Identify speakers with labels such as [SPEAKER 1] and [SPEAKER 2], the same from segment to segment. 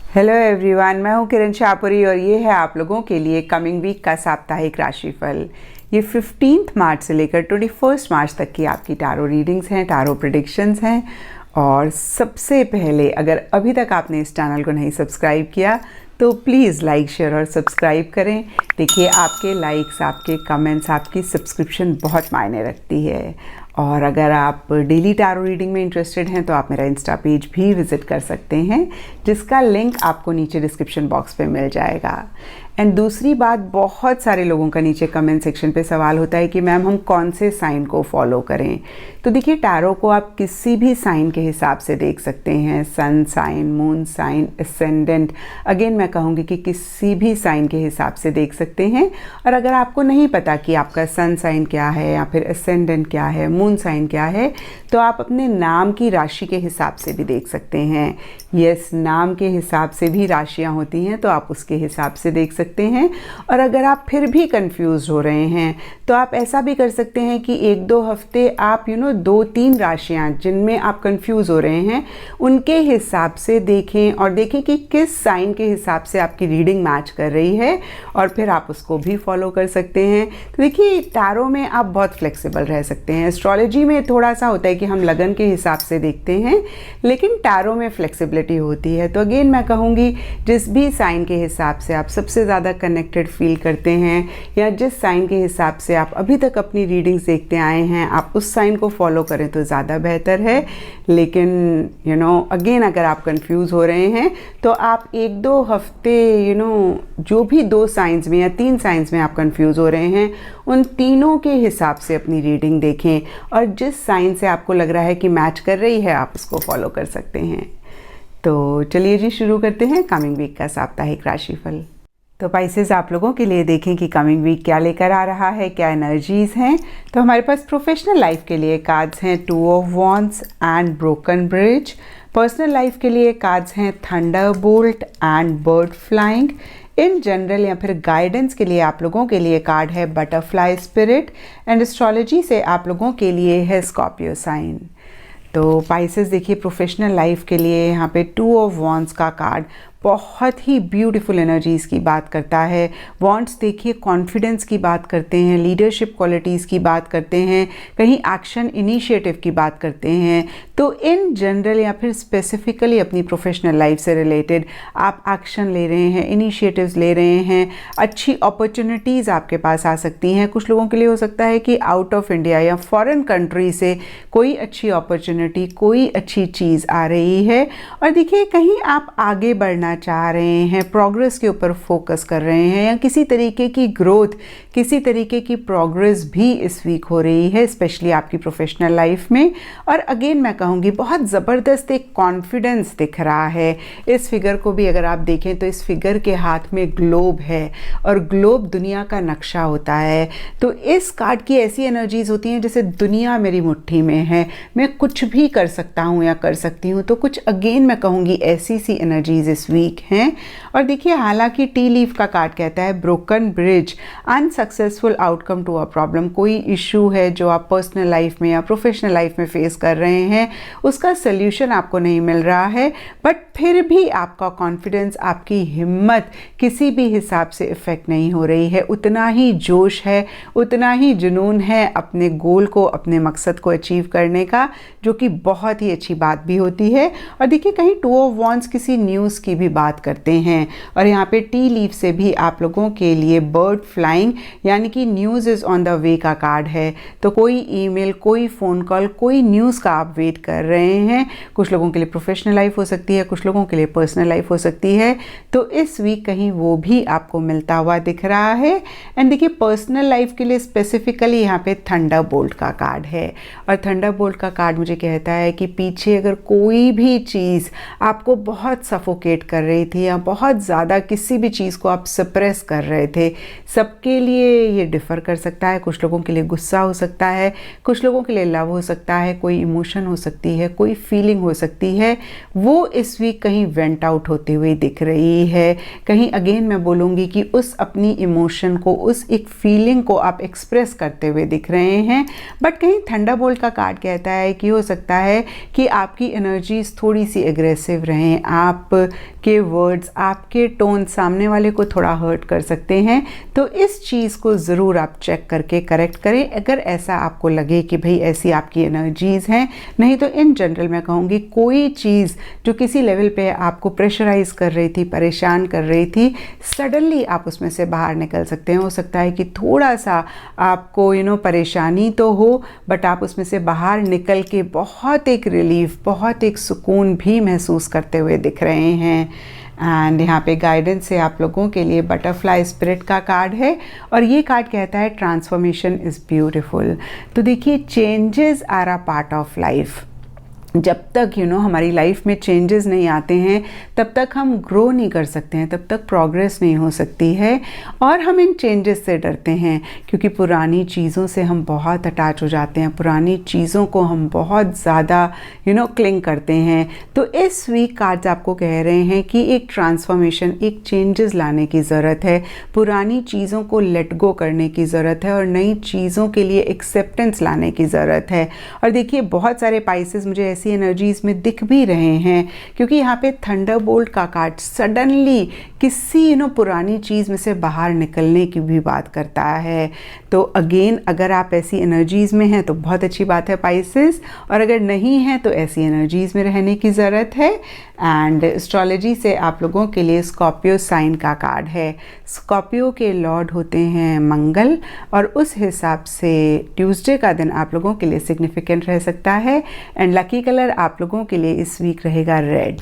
[SPEAKER 1] Hello everyone, मैं हूं किरण शाहपुरी और ये है आप लोगों के लिए कमिंग वीक का साप्ताहिक राशिफल। ये 15 मार्च से लेकर 21 मार्च तक की आपकी टारो रीडिंग्स हैं, टारो प्रेडिक्शंस हैं। और सबसे पहले, अगर अभी तक आपने इस चैनल को नहीं सब्सक्राइब किया तो प्लीज़ लाइक, शेयर और सब्सक्राइब करें। देखिए, आपके लाइक्स, आपके कमेंट्स, आपकी सब्सक्रिप्शन बहुत मायने रखती है। और अगर आप डेली टारो रीडिंग में इंटरेस्टेड हैं तो आप मेरा इंस्टा पेज भी विज़िट कर सकते हैं, जिसका लिंक आपको नीचे डिस्क्रिप्शन बॉक्स पे मिल जाएगा। एंड दूसरी बात, बहुत सारे लोगों का नीचे कमेंट सेक्शन पे सवाल होता है कि मैम हम कौन से साइन को फॉलो करें। तो देखिए, टारो को आप किसी भी साइन के हिसाब से देख सकते हैं, sun sign, moon sign, ascendant. Again मैं कहूँगी कि किसी भी साइन के हिसाब से देख सकते हैं। और अगर आपको नहीं पता कि आपका सन साइन क्या है या फिर एसेंडेंट क्या है, मून साइन क्या है, तो आप अपने नाम की राशि के हिसाब से भी देख सकते हैं। यस, नाम के हिसाब से भी राशियाँ होती हैं, तो आप उसके हिसाब से देख सकते हैं। और अगर आप फिर भी कंफ्यूज हो रहे हैं तो आप ऐसा भी कर सकते हैं कि 1-2 हफ्ते आप 2-3 राशियाँ जिनमें आप कंफ्यूज हो रहे हैं उनके हिसाब से देखें और देखें कि किस साइन के हिसाब से आपकी रीडिंग मैच कर रही है, और फिर आप उसको भी फॉलो कर सकते हैं। तो देखिए, टारो में आप बहुत फ्लेक्सिबल रह सकते हैं। एस्ट्रोलॉजी में थोड़ा सा होता है कि हम लगन के हिसाब से देखते हैं, लेकिन टारो में फ्लेक्सिबिलिटी होती है। तो अगेन मैं कहूँगी, जिस भी साइन के हिसाब से आप सबसे ज़्यादा कनेक्टेड फील करते हैं या जिस साइन के हिसाब से आप अभी तक अपनी रीडिंग्स देखते आए हैं, आप उस साइन को फॉलो करें तो ज़्यादा बेहतर है। लेकिन अगेन अगर आप कंफ्यूज हो रहे हैं तो आप 1-2 हफ्ते जो भी 2 साइंस में या 3 साइंस में आप कंफ्यूज हो रहे हैं, उन तीनों के हिसाब से अपनी रीडिंग देखें और जिस साइन से आपको लग रहा है कि मैच कर रही है, आप उसको फॉलो कर सकते हैं। तो चलिए जी, शुरू करते हैं कमिंग वीक का साप्ताहिक राशिफल। तो पाइसेस, आप लोगों के लिए देखें कि कमिंग वीक क्या लेकर आ रहा है, क्या एनर्जीज हैं। तो हमारे पास प्रोफेशनल लाइफ के लिए कार्ड्स हैं 2 of wands and broken bridge. Personal life के लिए कार्ड्स हैं Thunderbolt and bird flying. In general या फिर गाइडेंस के लिए आप लोगों के लिए कार्ड है बटरफ्लाई स्पिरिट। एंड एस्ट्रोलॉजी से आप लोगों के लिए है स्कॉर्पियो साइन। तो पाइसेस, देखिए, प्रोफेशनल लाइफ के लिए यहाँ पे 2 ऑफ वॉन्ड्स का कार्ड बहुत ही ब्यूटीफुल एनर्जीज़ की बात करता है। वॉन्ड्स देखिए कॉन्फिडेंस की बात करते हैं, लीडरशिप क्वालिटीज़ की बात करते हैं, कहीं एक्शन इनिशिएटिव की बात करते हैं। तो इन जनरल या फिर स्पेसिफिकली अपनी प्रोफेशनल लाइफ से रिलेटेड आप एक्शन ले रहे हैं, इनिशिएटिव्स ले रहे हैं, अच्छी अपॉर्चुनिटीज़ आपके पास आ सकती हैं। कुछ लोगों के लिए हो सकता है कि आउट ऑफ इंडिया या फॉरेन कंट्री से कोई अच्छी अपॉर्चुनिटी, कोई अच्छी चीज़ आ रही है। और देखिए, कहीं आप आगे बढ़ना चाह रहे हैं, प्रोग्रेस के ऊपर फोकस कर रहे हैं, या किसी तरीके की ग्रोथ, किसी तरीके की प्रोग्रेस भी इस वीक हो रही है, स्पेशली आपकी प्रोफेशनल लाइफ में। और अगेन मैं कहूँगी, बहुत ज़बरदस्त एक कॉन्फिडेंस दिख रहा है। इस फिगर को भी अगर आप देखें तो इस फिगर के हाथ में ग्लोब है और ग्लोब दुनिया का नक्शा होता है। तो इस कार्ड की ऐसी एनर्जीज होती हैं जैसे दुनिया मेरी मुट्ठी में है, मैं कुछ भी कर सकता हूँ या कर सकती हूँ। तो कुछ अगेन मैं कहूँगी ऐसी सी एनर्जीज इस वीक हैं। और देखिए, हालांकि टी लीफ का कार्ड कहता है broken bridge, unsuccessful outcome to a problem. कोई इशू है जो आप पर्सनल लाइफ में या प्रोफेशनल लाइफ में फेस कर रहे हैं, उसका सोल्यूशन आपको नहीं मिल रहा है, बट फिर भी आपका कॉन्फिडेंस, आपकी हिम्मत किसी भी हिसाब से इफेक्ट नहीं हो रही है। उतना ही जोश है, उतना ही जुनून है अपने गोल को, अपने मकसद को अचीव करने का, जो कि बहुत ही अच्छी बात भी होती है। और देखिए, कहीं 2 ऑफ वॉन्ड्स किसी न्यूज़ की भी बात करते हैं, और यहाँ पे टी लीफ से भी आप लोगों के लिए बर्ड फ्लाइंग यानी कि news is on the way का कार्ड है। तो कोई ईमेल, कोई फ़ोन कॉल, कोई न्यूज़ का आप वेट कर रहे हैं। कुछ लोगों के लिए प्रोफेशनल लाइफ हो सकती है, कुछ लोगों के लिए पर्सनल लाइफ हो सकती है। तो इस वीक कहीं वो भी आपको मिलता हुआ दिख रहा है। एंड देखिए, पर्सनल लाइफ के लिए स्पेसिफिकली यहाँ पे थंडरबोल्ट का कार्ड है, और थंडरबोल्ट का कार्ड मुझे कहता है कि पीछे अगर कोई भी चीज़ आपको बहुत सफोकेट कर रही थी या बहुत ज़्यादा किसी भी चीज़ को आप सप्रेस कर रहे थे, सबके लिए ये डिफ़र कर सकता है। कुछ लोगों के लिए गुस्सा हो सकता है, कुछ लोगों के लिए लव हो सकता है, कोई इमोशन हो सकती है, कोई फीलिंग हो सकती है, वो इस वीक कहीं वेंट आउट होती हुई दिख रही है। कहीं अगेन मैं बोलूँगी कि उस अपनी इमोशन को, उस एक फीलिंग को आप एक्सप्रेस करते हुए दिख रहे हैं। बट कहीं थंडरबोल्ट का कार्ड कहता है कि हो सकता है कि आपकी एनर्जीज थोड़ी सी एग्रेसिव रहें, आप आपके वर्ड्स, आपके टोन सामने वाले को थोड़ा हर्ट कर सकते हैं, तो इस चीज़ को ज़रूर आप चेक करके करेक्ट करें अगर ऐसा आपको लगे कि भाई ऐसी आपकी एनर्जीज़ हैं। नहीं तो इन जनरल मैं कहूँगी कोई चीज़ जो किसी लेवल पे आपको प्रेशराइज कर रही थी, परेशान कर रही थी, सडनली आप उसमें से बाहर निकल सकते हैं। हो सकता है कि थोड़ा सा आपको परेशानी तो हो, बट आप उसमें से बाहर निकल के बहुत एक रिलीफ, बहुत एक सुकून भी महसूस करते हुए दिख रहे हैं। एंड यहाँ पे गाइडेंस है आप लोगों के लिए, बटरफ्लाई स्पिरिट का कार्ड है और ये कार्ड कहता है ट्रांसफॉर्मेशन इज़ ब्यूटिफुल। तो देखिए, changes are a part of life. जब तक हमारी लाइफ में चेंजेस नहीं आते हैं तब तक हम ग्रो नहीं कर सकते हैं, तब तक प्रोग्रेस नहीं हो सकती है। और हम इन चेंजेस से डरते हैं क्योंकि पुरानी चीज़ों से हम बहुत अटैच हो जाते हैं, पुरानी चीज़ों को हम बहुत ज़्यादा क्लिंग करते हैं। तो इस वीक कार्ड्स आपको कह रहे हैं कि एक ट्रांसफॉर्मेशन, एक चेंजेस लाने की ज़रूरत है, पुरानी चीज़ों को लेट गो करने की ज़रूरत है और नई चीज़ों के लिए एक्सेप्टेंस लाने की ज़रूरत है। और देखिए, बहुत सारे पाइसेस मुझे ऐसी एनर्जीज में दिख भी रहे हैं क्योंकि यहाँ पे थंडरबोल्ट का कार्ड सडनली किसी पुरानी चीज़ में से बाहर निकलने की भी बात करता है। तो अगेन, अगर आप ऐसी एनर्जीज में हैं तो बहुत अच्छी बात है पाइसेस, और अगर नहीं है तो ऐसी एनर्जीज में रहने की ज़रूरत है। एंड एस्ट्रोलॉजी से आप लोगों के लिए स्कॉर्पियो साइन का कार्ड है। स्कॉर्पियो के लॉर्ड होते हैं मंगल और उस हिसाब से ट्यूसडे का दिन आप लोगों के लिए सिग्निफिकेंट रह सकता है। एंड लकी कलर आप लोगों के लिए इस वीक रहेगा रेड।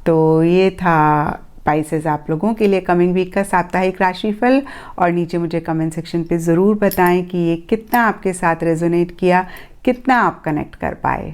[SPEAKER 1] तो ये था पाइसेस आप लोगों के लिए कमिंग वीक का साप्ताहिक राशिफल। और नीचे मुझे कमेंट सेक्शन पे ज़रूर बताएं कि ये कितना आपके साथ रेजोनेट किया, कितना आप कनेक्ट कर पाए।